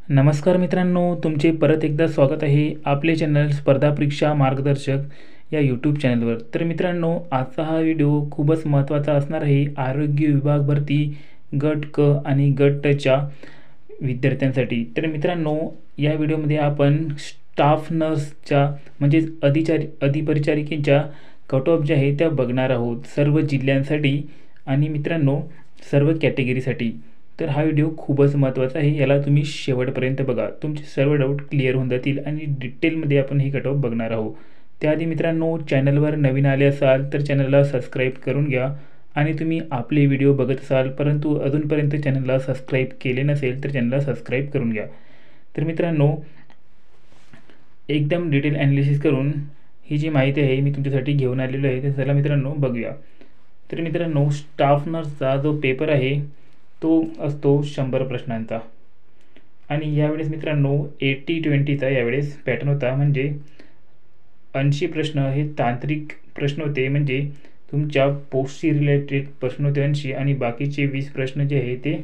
नमस्कार मित्रांनो, तुमचे परत एकदा स्वागत आहे आपले चॅनल स्पर्धा परीक्षा मार्गदर्शक या यूट्यूब चॅनलवर. तर मित्रांनो, आजचा हा व्हिडिओ खूपच महत्त्वाचा असणार आहे. आरोग्य विभाग भरती गट क आणि गट ट च्या विद्यार्थ्यांसाठी. तर मित्रांनो, या व्हिडिओमध्ये आपण स्टाफ नर्सच्या म्हणजेच अधिपरिचारिकेच्या कट ऑफ ज्या आहे त्या बघणार आहोत सर्व जिल्ह्यांसाठी आणि मित्रांनो सर्व कॅटेगरीसाठी. तर हा व्हिडिओ खूपच महत्त्वाचा आहे, याला तुम्ही शेवटपर्यंत बघा. तुमचे सर्व डाऊट क्लिअर होऊन जातील आणि डिटेलमध्ये आपण ही कट ऑफ बघणार आहोत. त्याआधी मित्रांनो, चॅनलवर नवीन आले असाल तर चॅनलला सबस्क्राईब करून घ्या आणि तुम्ही आपले व्हिडिओ बघत असाल परंतु अजूनपर्यंत चॅनलला सबस्क्राईब केले नसेल तर चॅनलला सबस्क्राईब करून घ्या. तर मित्रांनो, एकदम डिटेल ॲनालिसिस करून ही जी माहिती आहे मी तुमच्यासाठी घेऊन आलेलो आहे. तर चला मित्रांनो बघूया. तर मित्रांनो, स्टाफ नर्सचा जो पेपर आहे तो असतो 100 प्रश्नांचा आणि यावेळेस मित्रांनो 80-20चा यावेळेस पॅटर्न होता. म्हणजे 80 प्रश्न हे तांत्रिक प्रश्न होते, म्हणजे तुमच्या पोस्टशी रिलेटेड प्रश्न होते 80 आणि बाकीचे 20 प्रश्न जे आहे ते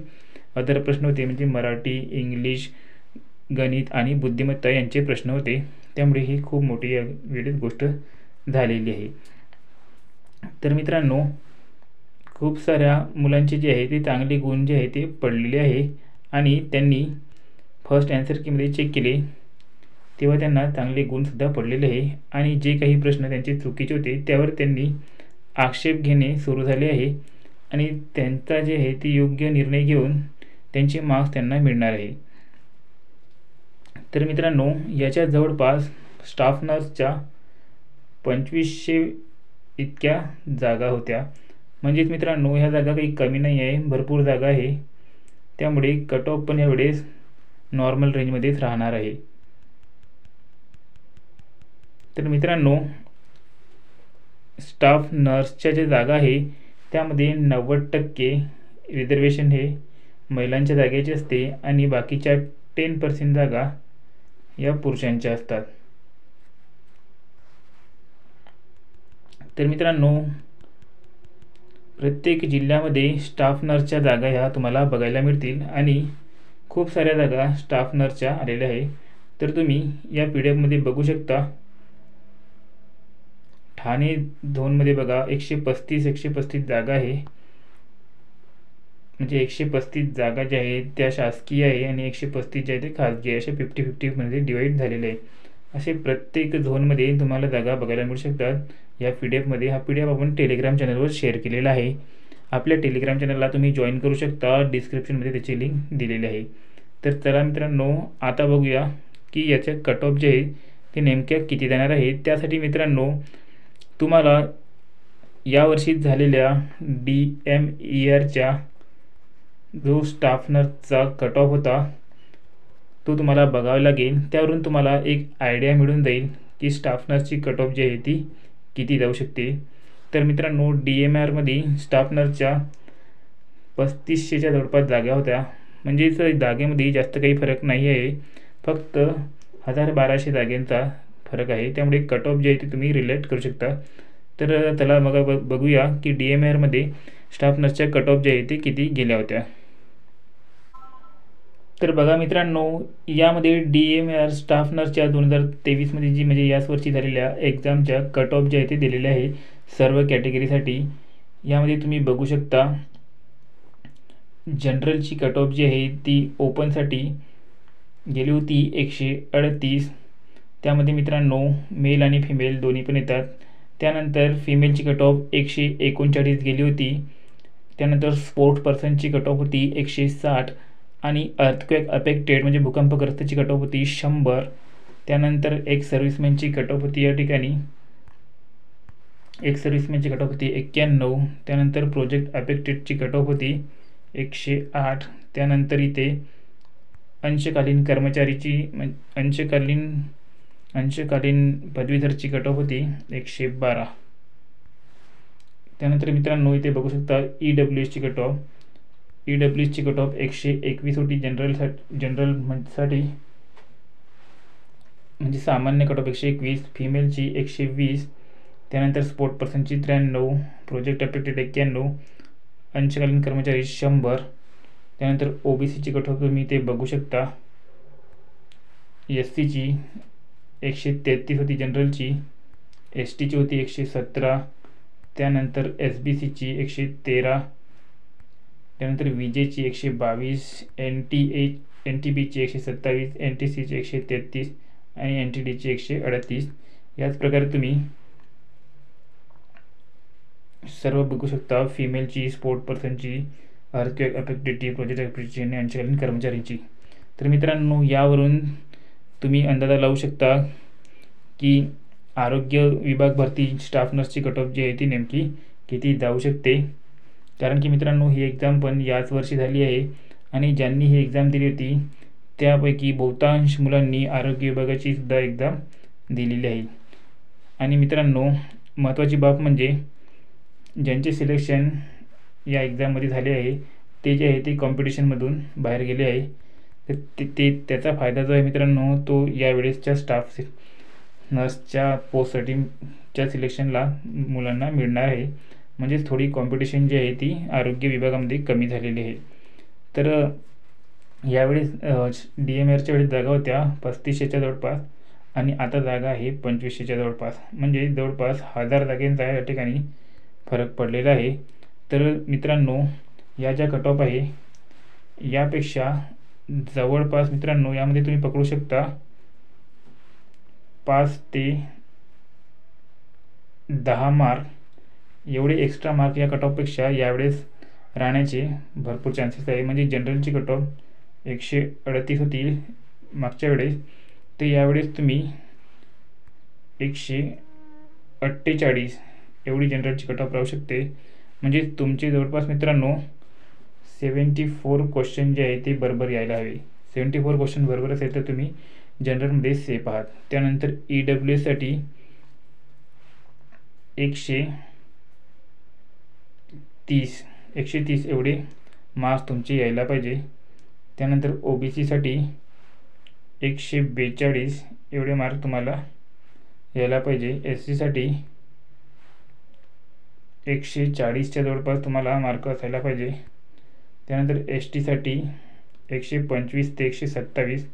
अदर प्रश्न होते, म्हणजे मराठी, इंग्लिश, गणित आणि बुद्धिमत्ता यांचे प्रश्न होते. त्यामुळे ही खूप मोठी या वेळेस गोष्ट झालेली आहे. तर मित्रांनो, खूप साऱ्या मुलांचे जे आहे ते चांगले गुण जे आहे ते पडलेले आहे आणि त्यांनी फर्स्ट ॲन्सर कीमध्ये चेक केले तेव्हा त्यांना चांगले गुणसुद्धा पडलेले आहे आणि जे काही प्रश्न त्यांचे चुकीचे होते त्यावर त्यांनी आक्षेप घेणे सुरू झाले आहे आणि त्यांचा जे आहे ते योग्य निर्णय घेऊन त्यांचे मार्क्स त्यांना मिळणार आहे. तर मित्रांनो, याच्या जवळपास स्टाफ नर्सच्या 2500 इतक्या जागा होत्या. म्हणजेच मित्रांनो, ह्या जागा काही कमी नाही आहे, भरपूर जागा आहे. त्यामुळे कट ऑफ पण यावेळेस नॉर्मल रेंजमध्येच राहणार आहे. तर मित्रांनो, स्टाफ नर्सच्या ज्या जागा आहे त्यामध्ये 90% रिझर्वेशन हे महिलांच्या जागेची असते आणि बाकीच्या 10% जागा या पुरुषांच्या असतात. तर मित्रांनो, प्रत्येक जिल्ह्यामध्ये स्टाफ नर्सच्या जागा ह्या तुम्हाला बघायला मिळतील आणि खूप साऱ्या जागा स्टाफ नर्सच्या आलेल्या आहे. तर तुम्ही या PDF बघू शकता. ठाणे झोनमध्ये बघा 135 जागा आहे, म्हणजे 135 जागा ज्या आहेत त्या शासकीय आहे आणि 135 ज्या आहेत ते खाजगी आहे. असे 50-50 डिवाईड झालेले आहे. असे प्रत्येक झोनमध्ये तुम्हाला जागा बघायला मिळू शकतात या PDF. हा PDF आपण टेलिग्राम चॅनलवर शेअर केलेला आहे. आपल्या टेलिग्राम चॅनलला तुम्ही जॉईन करू शकता, डिस्क्रिप्शनमध्ये त्याची लिंक दिलेली आहे. तर चला मित्रांनो, आता बघूया की याचे कट ऑफ जे आहे ते नेमक्या किती देणार आहे. त्यासाठी मित्रांनो, तुम्हाला यावर्षी झालेल्या DMERच्या जो स्टाफ नर्सचा कट ऑफ होता तो तुम्हाला बघावा लागेल. त्यावरून तुम्हाला एक आयडिया मिळून जाईल की स्टाफ नर्सची कट ऑफ जी आहे ती किती जाऊ शकते. तर मित्रांनो, DMRमध्ये स्टाफ नर्सच्या 3500च्या जवळपास जागा होत्या. म्हणजेच जागेमध्ये जास्त काही फरक नाही आहे, फक्त 1200 जागांचा फरक आहे. त्यामुळे कट ऑफ जे आहे ते तुम्ही रिलेट करू शकता. तर चला बघूया की DMRमध्ये स्टाफ नर्सच्या कट ऑफ जे आहे ते किती गेल्या होत्या. तर बघा मित्रांनो, यामध्ये DMR स्टाफ नर्सच्या 2023मध्ये जी म्हणजे याच वर्षी झालेल्या एक्झामच्या कट ऑफ जे आहे ते दिलेले आहे सर्व कॅटेगरीसाठी. यामध्ये तुम्ही बघू शकता जनरलची कट ऑफ जी आहे ती ओपनसाठी गेली होती 138. त्यामध्ये मित्रांनो मेल आणि फिमेल दोन्ही पण येतात. त्यानंतर फिमेलची कट ऑफ 139 गेली होती. त्यानंतर स्पोर्ट पर्सनची कट ऑफ होती 160 आणि अर्थक्वेक अफेक्टेड म्हणजे भूकंपग्रस्तची कट ऑफ होती 100. त्यानंतर एक सर्व्हिसमॅनची कट ऑफ होती या ठिकाणी 91. त्यानंतर प्रोजेक्ट अफेक्टेडची कट ऑफ होती 108. त्यानंतर इथे अंशकालीन कर्मचारीची अंशकालीन पदवीधरची कट ऑफ होती 112. त्यानंतर मित्रांनो, इथे बघू शकता EWSची कट ऑफ 121 होती जनरलसाठी म्हणजे सामान्य कट ऑफ 121. फिमेलची 120. त्यानंतर स्पोर्ट पर्सनची 93. Project affected 91. अंशकालीन कर्मचारी 100. त्यानंतर OBCची कट ऑफ तुम्ही इथे बघू शकता SCची 133 होती जनरलची, STची होती 117, त्यानंतर SBCची 113, त्यानंतर विजेची 122, NTBची 127, NTCची 133 आणि NTDची 138. याच प्रकारे तुम्ही सर्व बघू शकता. फिमेलची, स्पोर्ट पर्सनची, अर्थक्वेक अफेक्टेडची, प्रोजेक्ट अफेक्टेडची आणि अंशकालीन कर्मचाऱ्यांची. तर मित्रांनो, यावरून तुम्ही अंदाजा लावू शकता की आरोग्य विभाग भरती स्टाफ नर्सची कट ऑफ जी आहे ती नेमकी किती जाऊ शकते. कारण की मित्रांनो, ही एक्झाम पण याच वर्षी झाली आहे आणि ज्यांनी ही एक्झाम दिली होती त्यापैकी बहुतांश मुलांनी आरोग्य विभागाची सुद्धा एक्झाम दिलेली आहे. आणि मित्रांनो, महत्त्वाची बाब म्हणजे ज्यांचे सिलेक्शन या एक्झाममध्ये झाले आहे ते जे आहे ते कॉम्पिटिशनमधून बाहेर गेले आहे. तर त्याचा फायदा जो आहे मित्रांनो, तो यावेळेसच्या स्टाफ नर्सच्या पोस्टसाठीच्या सिलेक्शनला मुलांना मिळणार आहे. म्हणजेच थोडी कॉम्पिटिशन जी आहे ती आरोग्य विभागामध्ये कमी झालेली आहे. तर यावेळेस DMRच्या वेळेस जागा होत्या 3500च्या जवळपास आणि आता जागा आहे 2500च्या जवळपास. म्हणजे जवळपास 1000 जागांचा या ठिकाणी फरक पडलेला आहे. तर मित्रांनो, या ज्या कट ऑफ आहे यापेक्षा जवळपास मित्रांनो यामध्ये तुम्ही पकडू शकता 5 ते 10 मार्क एवढे एक्स्ट्रा मार्क या कट ऑफपेक्षा यावेळेस राहण्याचे भरपूर चान्सेस आहे. म्हणजे जनरलची कट ऑफ 138 होती मागच्या वेळेस, ते यावेळेस तुम्ही 148 एवढी जनरलची कट ऑफ राहू शकते. म्हणजे तुमचे जवळपास मित्रांनो 74 क्वेश्चन जे आहे ते बरोबर यायला हवे. 74 क्वेश्चन बरोबर असेल तर तुम्ही जनरलमध्ये सेफ आहात. त्यानंतर EWSसाठी 130 एवढे मार्क्स तुमचे यायला पाहिजे. त्यानंतर OBCसाठी 142 एवढे मार्क तुम्हाला यायला पाहिजे. SCसाठी 140च्या जवळपास तुम्हाला मार्क असायला पाहिजे. त्यानंतर STसाठी 125 ते 127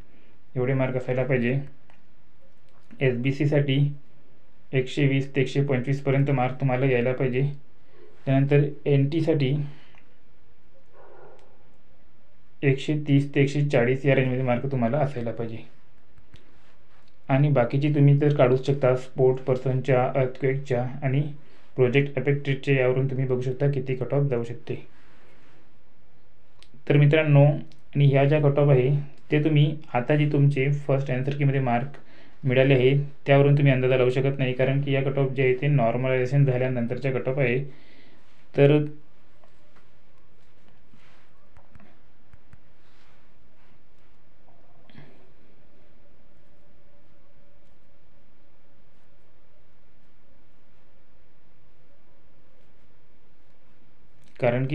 एवढे मार्क असायला पाहिजे. SBCसाठी 120 ते 125पर्यंत मार्क तुम्हाला यायला पाहिजे. त्यानंतर NTसाठी 130 ते 140 या रेंजमध्ये मार्क तुम्हाला असायला पाहिजे. आणि बाकीची तुम्ही तर काढूच शकता स्पोर्ट्स पर्सनच्या, अर्थक्वेकच्या आणि प्रोजेक्ट अफेक्टेडच्या. यावरून तुम्ही बघू शकता किती कट ऑफ जाऊ शकते. तर मित्रांनो, आणि ह्या ज्या कट ऑफ आहे ते तुम्ही आता जे तुमचे फर्स्ट आन्सर कीमध्ये मार्क मिळाले आहे त्यावरून तुम्ही अंदाजा लावू शकत नाही. कारण की या कट ऑफ जे आहे ते नॉर्मलायझेशन झाल्यानंतरच्या कट ऑफ आहे. तर कारण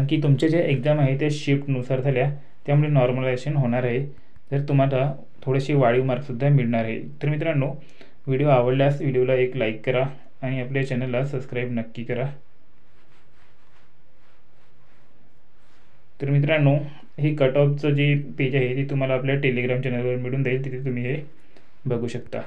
की तुमच्या ज्या एक्झाम आहे त्या शिफ्टनुसार झाल्या त्यामुळे नॉर्मलायझेशन होणार आहे. तर तुम्हाला थोडेसे वाढीव मार्कसुद्धा मिळणार आहे. तर मित्रांनो, व्हिडिओ आवडल्यास व्हिडिओला एक लाईक करा आणि आपल्या चॅनलला सबस्क्राईब नक्की करा. तर मित्रांनो, हे कट ऑफचं जे पेज आहे ते तुम्हाला आपल्या टेलिग्राम चॅनलवर मिळून जाईल. तिथे तुम्ही हे बघू शकता.